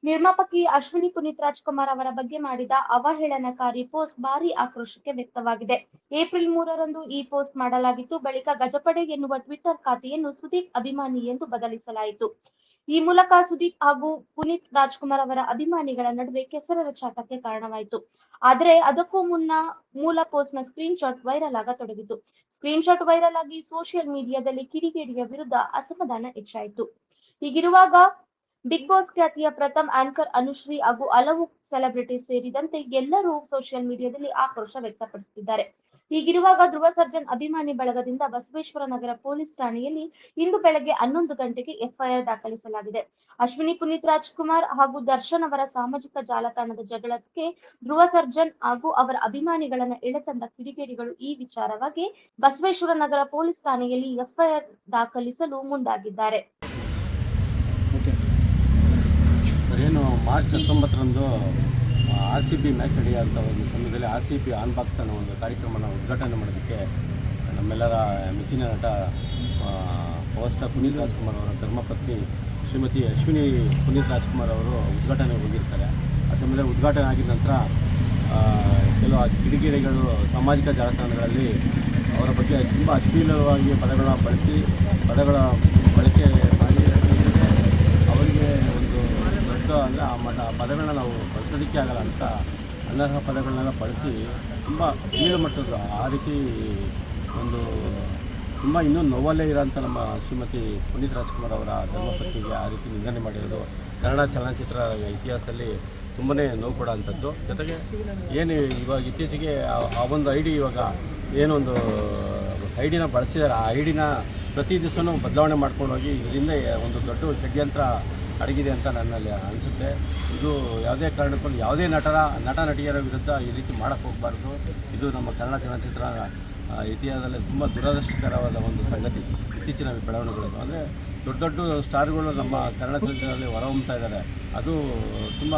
ನಿರ್ಮಾಪಕಿ ಅಶ್ವಿನಿ ಪುನೀತ್ ರಾಜ್‌ಕುಮಾರ್ ಅವರ ಬಗ್ಗೆ ಮಾಡಿದ ಅವಹೇಳನಕಾರಿ ಪೋಸ್ಟ್ ಭಾರೀ ಆಕ್ರೋಶಕ್ಕೆ ವ್ಯಕ್ತವಾಗಿದೆ. ಏಪ್ರಿಲ್ 3ರಂದು ಈ ಪೋಸ್ಟ್ ಮಾಡಲಾಗಿತ್ತು. ಬಳಿಕ ಗಜಪಡೆ ಎನ್ನುವ ಟ್ವಿಟರ್ ಖಾತೆಯನ್ನು ಸುದೀಪ್ ಅಭಿಮಾನಿ ಎಂದು ಬದಲಿಸಲಾಯಿತು. ಈ ಮೂಲಕ ಸುದೀಪ್ ಹಾಗೂ ಪುನೀತ್ ರಾಜ್‌ಕುಮಾರ್ ಅವರ ಅಭಿಮಾನಿಗಳ ನಡುವೆ ಕೆಸರೆರಚಾಟಕ್ಕೆ ಕಾರಣವಾಯಿತು. ಆದರೆ ಅದಕ್ಕೂ ಮುನ್ನ ಮೂಲ ಪೋಸ್ಟ್‌ನ ಸ್ಕ್ರೀನ್‌ಶಾಟ್ ವೈರಲ್ ಆಗತೊಡಗಿತು. ಸ್ಕ್ರೀನ್‌ಶಾಟ್ ವೈರಲ್ ಆಗಿ ಸೋಷಿಯಲ್ ಮೀಡಿಯಾದಲ್ಲಿ ಕಿಡಿಗೇಡಿಯ ವಿರುದ್ಧ ಅಸಮಾಧಾನ ಹೆಚ್ಚಾಯಿತು. ಹೀಗಿರುವಾಗ ಬಿಗ್ ಬಾಸ್ ಖ್ಯಾತಿಯ ಪ್ರಥಮ್ ಆಂಕರ್ ಅನುಶ್ರೀ ಹಾಗೂ ಹಲವು ಸೆಲೆಬ್ರಿಟೀಸ್ ಸೇರಿದಂತೆ ಎಲ್ಲರೂ ಸೋಷಿಯಲ್ ಮೀಡಿಯಾದಲ್ಲಿ ಆಕ್ರೋಶ ವ್ಯಕ್ತಪಡಿಸುತ್ತಿದ್ದಾರೆ. ಹೀಗಿರುವಾಗ ಧ್ರುವ ಸರ್ಜನ್ ಅಭಿಮಾನಿ ಬಳಗದಿಂದ ಬಸವೇಶ್ವರ ನಗರ ಪೊಲೀಸ್ ಠಾಣೆಯಲ್ಲಿ ಇಂದು ಬೆಳಗ್ಗೆ 11 ಗಂಟೆಗೆ ಎಫ್ಐಆರ್ ದಾಖಲಿಸಲಾಗಿದೆ. ಅಶ್ವಿನಿ ಪುನೀತ್ ರಾಜ್‌ಕುಮಾರ್ ಹಾಗೂ ದರ್ಶನ್ ಅವರ ಸಾಮಾಜಿಕ ಜಾಲತಾಣದ ಜಗಳಕ್ಕೆ ಧ್ರುವ ಸರ್ಜನ್ ಹಾಗೂ ಅವರ ಅಭಿಮಾನಿಗಳನ್ನ ಎಳೆತಂದ ಕಿಡಿಗೇಡಿಗಳು ಈ ವಿಚಾರವಾಗಿ ಬಸವೇಶ್ವರ ನಗರ ಪೊಲೀಸ್ ಠಾಣೆಯಲ್ಲಿ ಎಫ್ಐಆರ್ ದಾಖಲಿಸಲು ಮುಂದಾಗಿದ್ದಾರೆ. ಏನು ಮಾರ್ಚ್ 19ರಂದು RCB ಮ್ಯಾಚ್ ನಡೆಯುವಂಥ ಒಂದು ಸಮಯದಲ್ಲಿ RCB ಆನ್‌ಬಾಕ್ಸ್ ಅನ್ನೋ ಒಂದು ಕಾರ್ಯಕ್ರಮನ ಉದ್ಘಾಟನೆ ಮಾಡೋದಕ್ಕೆ ನಮ್ಮೆಲ್ಲರ ಮೆಚ್ಚಿನ ನಟ ಪವರ್ ಸ್ಟಾರ್ ಪುನೀತ್ ರಾಜ್‌ಕುಮಾರ್ ಅವರ ಧರ್ಮಪತ್ನಿ ಶ್ರೀಮತಿ ಅಶ್ವಿನಿ ಪುನೀತ್ ರಾಜ್‌ಕುಮಾರ್ ಅವರು ಉದ್ಘಾಟನೆಗೆ ಹೋಗಿರ್ತಾರೆ. ಆ ಸಮಯದಲ್ಲಿ ಉದ್ಘಾಟನೆ ಆಗಿದ ನಂತರ ಕೆಲವು ಕಿಡಿಗೇಡಿಗಳು ಸಾಮಾಜಿಕ ಜಾಲತಾಣಗಳಲ್ಲಿ ಅವರ ಬಗ್ಗೆ ತುಂಬ ಅಶ್ಲೀಲವಾಗಿ ಪದಗಳನ್ನು ಪದಗಳ ಬಳಕೆ ಮಾಡಿ ಅವರಿಗೆ ಒಂದು ದೊಡ್ಡ ಅಂದರೆ ಆ ಪದಗಳನ್ನ ನಾವು ಬಳಸೋದಕ್ಕೆ ಆಗಲ್ಲ ಅಂತ ಅನರ್ಹ ಪದಗಳನ್ನೆಲ್ಲ ಬಳಸಿ ತುಂಬ ಕೀಳು ಮಟ್ಟದ ಆ ರೀತಿ ಒಂದು ತುಂಬ ಇನ್ನೂ ನೋವಲ್ಲೇ ಇರೋಂಥ ನಮ್ಮ ಶ್ರೀಮತಿ ಪುನೀತ್ ರಾಜ್‌ಕುಮಾರ್ ಅವರ ಧರ್ಮಪತ್ನಿಗೆ ಆ ರೀತಿ ನಿಂದನೆ ಮಾಡಿರೋದು ಕನ್ನಡ ಚಲನಚಿತ್ರ ಇತಿಹಾಸದಲ್ಲಿ ತುಂಬಾ ನೋವು ಕೊಡೋಂಥದ್ದು. ಜೊತೆಗೆ ಏನು ಇವಾಗ ಇತ್ತೀಚೆಗೆ ಆ ಒಂದು ಐ ಡಿ ಇವಾಗ ಏನೊಂದು ಐ ಡಿನ ಬಳಸಿದ್ದಾರೆ, ಆ ಐ ಡಿನ ಪ್ರತಿ ದಿವಸನೂ ಬದಲಾವಣೆ ಮಾಡ್ಕೊಂಡು ಹೋಗಿ ಇದರಿಂದ ಒಂದು ದೊಡ್ಡ ಷಡ್ಯಂತ್ರ ಅಡಗಿದೆ ಅಂತ ನನ್ನಲ್ಲಿ ಅನಿಸುತ್ತೆ. ಇದು ಯಾವುದೇ ಕಾರಣಕ್ಕೂ ಯಾವುದೇ ನಟ ನಟಿಯರ ವಿರುದ್ಧ ಈ ರೀತಿ ಮಾಡೋಕ್ಕೆ ಹೋಗಬಾರ್ದು. ಇದು ನಮ್ಮ ಕನ್ನಡ ಚಲನಚಿತ್ರ ಇತಿಹಾಸದಲ್ಲಿ ತುಂಬ ದುರದೃಷ್ಟಕರವಾದ ಒಂದು ಸಂಗತಿ. ಇತ್ತೀಚಿನ ಬೆಳವಣಿಗೆಗಳು ಅಂದರೆ ದೊಡ್ಡ ಸ್ಟಾರ್ಗಳು ನಮ್ಮ ಕನ್ನಡ ಚಲನಚಿತ್ರದಲ್ಲಿ ಹೊರಹೊಮ್ಮುತ್ತಾ ಇದ್ದಾರೆ. ಅದು ತುಂಬ